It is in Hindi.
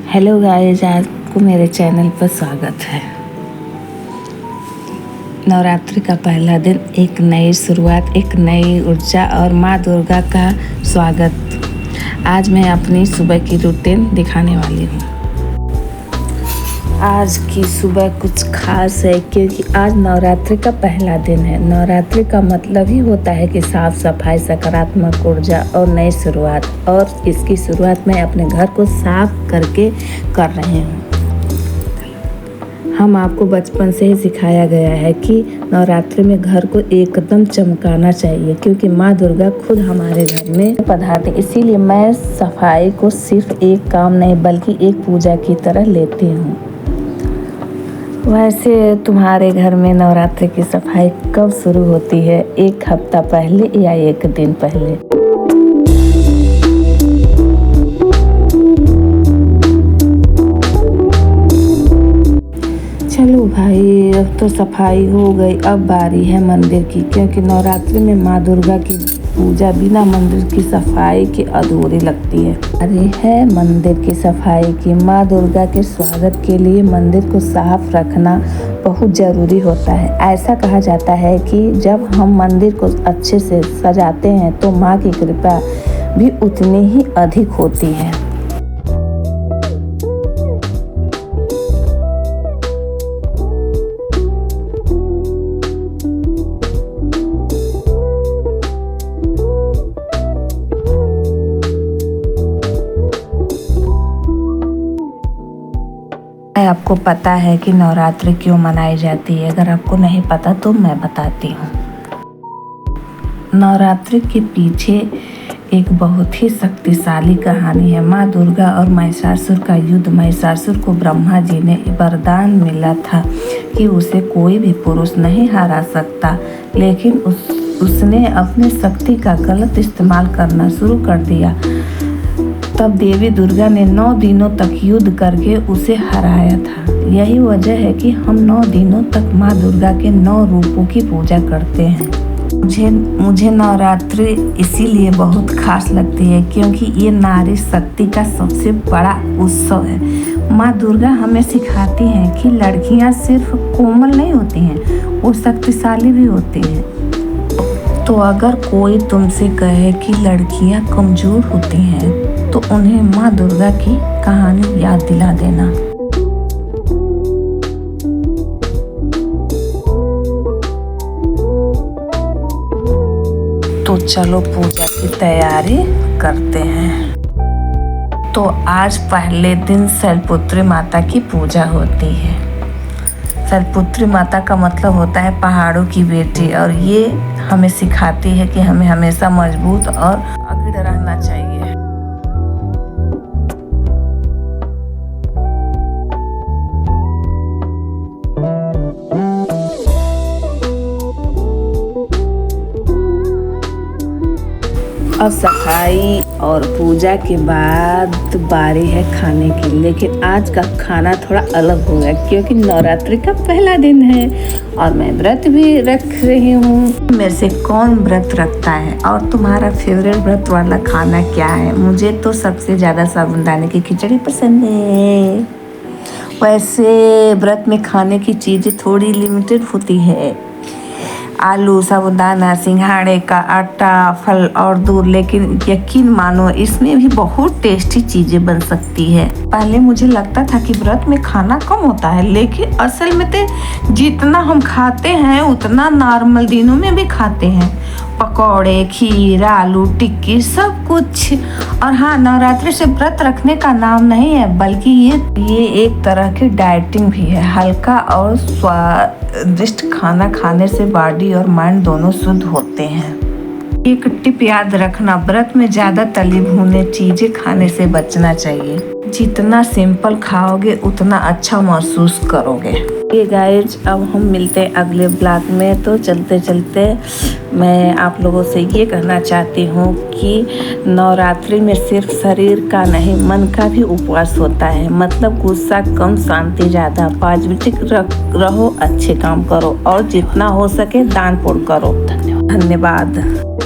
हेलो गाइस, आपको मेरे चैनल पर स्वागत है। नवरात्रि का पहला दिन, एक नई शुरुआत, एक नई ऊर्जा और माँ दुर्गा का स्वागत। आज मैं अपनी सुबह की रूटीन दिखाने वाली हूँ। आज की सुबह कुछ खास है क्योंकि आज नवरात्रि का पहला दिन है। नवरात्रि का मतलब ही होता है कि साफ सफाई, सकारात्मक ऊर्जा और नई शुरुआत। और इसकी शुरुआत मैं अपने घर को साफ करके कर रही हूँ। हम आपको बचपन से ही सिखाया गया है कि नवरात्रि में घर को एकदम चमकाना चाहिए क्योंकि माँ दुर्गा खुद हमारे घर में पधारती। इसीलिए मैं सफाई को सिर्फ एक काम नहीं बल्कि एक पूजा की तरह लेती हूँ। वैसे तुम्हारे घर में नवरात्रि की सफाई कब शुरू होती है? एक हफ्ता पहले या एक दिन पहले? चलो भाई, अब तो सफाई हो गई। अब बारी है मंदिर की, क्योंकि नवरात्रि में माँ दुर्गा की पूजा बिना मंदिर की सफाई के अधूरी लगती है। अरे है मंदिर की सफाई की। माँ दुर्गा के स्वागत के लिए मंदिर को साफ रखना बहुत ज़रूरी होता है। ऐसा कहा जाता है कि जब हम मंदिर को अच्छे से सजाते हैं तो माँ की कृपा भी उतनी ही अधिक होती है। आपको पता है कि नवरात्रि क्यों मनाई जाती है? अगर आपको नहीं पता तो मैं बताती हूँ। नवरात्रि के पीछे एक बहुत ही शक्तिशाली कहानी है। माँ दुर्गा और महिषासुर का युद्ध। महिषासुर को ब्रह्मा जी ने वरदान मिला था कि उसे कोई भी पुरुष नहीं हरा सकता, लेकिन उसने अपनी शक्ति का गलत इस्तेमाल करना शुरू कर दिया। तब देवी दुर्गा ने 9 दिनों तक युद्ध करके उसे हराया था। यही वजह है कि हम 9 दिनों तक माँ दुर्गा के 9 रूपों की पूजा करते हैं। मुझे नवरात्रि इसीलिए बहुत खास लगती है क्योंकि ये नारी शक्ति का सबसे बड़ा उत्सव है। माँ दुर्गा हमें सिखाती हैं कि लड़कियाँ सिर्फ कोमल नहीं होती हैं, वो शक्तिशाली भी होती हैं। तो अगर कोई तुमसे कहे कि लड़कियाँ कमज़ोर होती हैं तो उन्हें माँ दुर्गा की कहानी याद दिला देना। तो चलो पूजा की तैयारी करते हैं। तो आज पहले दिन शैलपुत्री माता की पूजा होती है। शैलपुत्री माता का मतलब होता है पहाड़ों की बेटी, और ये हमें सिखाती है कि हमें हमेशा मजबूत और अडिग रहना चाहिए। और सफाई और पूजा के बाद बारी है खाने की। लेकिन आज का खाना थोड़ा अलग होगा क्योंकि नवरात्रि का पहला दिन है और मैं व्रत भी रख रही हूँ। मेरे से कौन व्रत रखता है और तुम्हारा फेवरेट व्रत वाला खाना क्या है? मुझे तो सबसे ज़्यादा साबूदाने की खिचड़ी पसंद है। वैसे व्रत में खाने की चीज़ें थोड़ी लिमिटेड होती है। आलू, साबूदाना, सिंघाड़े का आटा, फल और दूध। लेकिन यकीन मानो इसमें भी बहुत टेस्टी चीज़ें बन सकती है। पहले मुझे लगता था कि व्रत में खाना कम होता है, लेकिन असल में तो जितना हम खाते हैं उतना नॉर्मल दिनों में भी खाते हैं। पकौड़े, खीर, आलू टिक्की, सब कुछ। और हाँ, नवरात्रि से व्रत रखने का नाम नहीं है बल्कि ये एक तरह की डाइटिंग भी है। हल्का और स्वादिष्ट खाना खाने से बॉडी और माइंड दोनों शुद्ध होते हैं। एक टिप याद रखना, व्रत में ज़्यादा तली भुने चीज़ें खाने से बचना चाहिए। जितना सिंपल खाओगे उतना अच्छा महसूस करोगे। ये गाइज, अब हम मिलते हैं अगले ब्लॉग में। तो चलते चलते मैं आप लोगों से ये कहना चाहती हूँ कि नवरात्रि में सिर्फ शरीर का नहीं, मन का भी उपवास होता है। मतलब गुस्सा कम, शांति ज़्यादा। पॉजिटिव रहो, अच्छे काम करो और जितना हो सके दान पुण्य करो। धन्यवाद।